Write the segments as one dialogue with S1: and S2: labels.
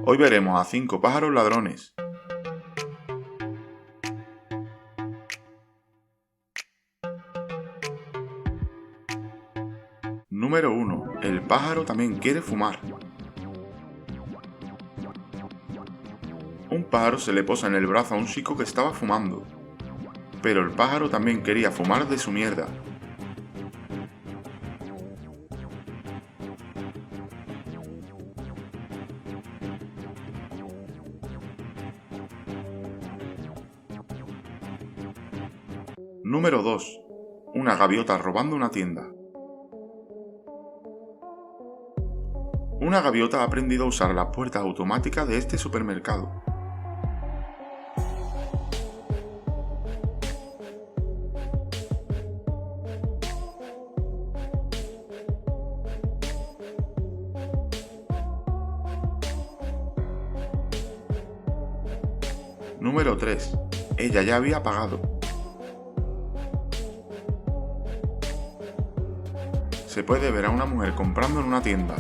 S1: Hoy veremos a 5 pájaros ladrones. Número 1. El pájaro también quiere fumar. Un pájaro se le posa en el brazo a un chico que estaba fumando. Pero el pájaro también quería fumar de su mierda. Número 2. Una gaviota robando una tienda. Una gaviota ha aprendido a usar las puertas automáticas de este supermercado. Número 3. Ella ya había pagado. Se puede ver a una mujer comprando en una tienda.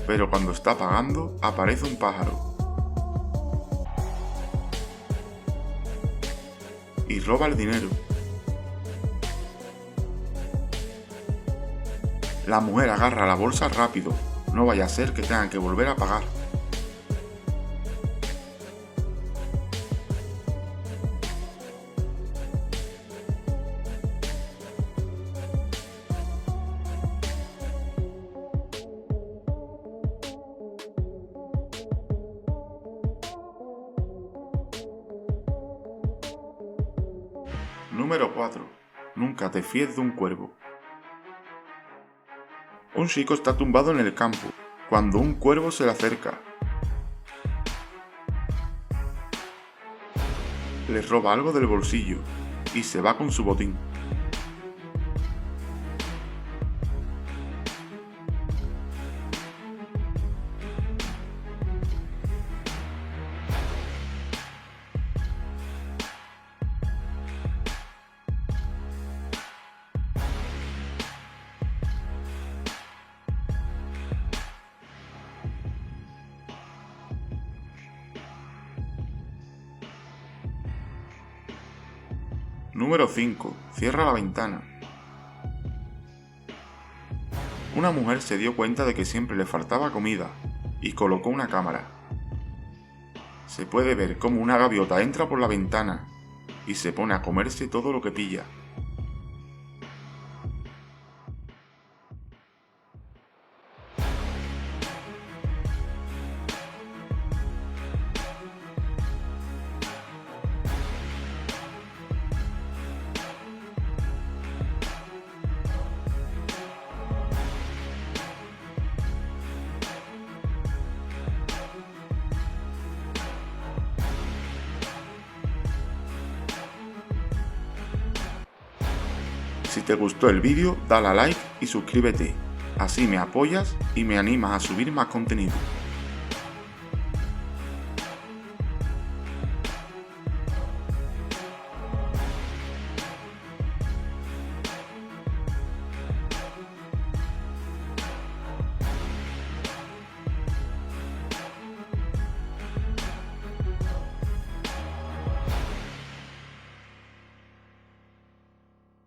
S1: Pero cuando está pagando, aparece un pájaro. Y roba el dinero. La mujer agarra la bolsa rápido, no vaya a ser que tengan que volver a pagar. Número 4. Nunca te fíes de un cuervo. Un chico está tumbado en el campo, cuando un cuervo se le acerca. Le roba algo del bolsillo y se va con su botín. Número 5. Cierra la ventana. Una mujer se dio cuenta de que siempre le faltaba comida y colocó una cámara. Se puede ver cómo una gaviota entra por la ventana y se pone a comerse todo lo que pilla. Si te gustó el vídeo, dale a like y suscríbete, así me apoyas y me animas a subir más contenido.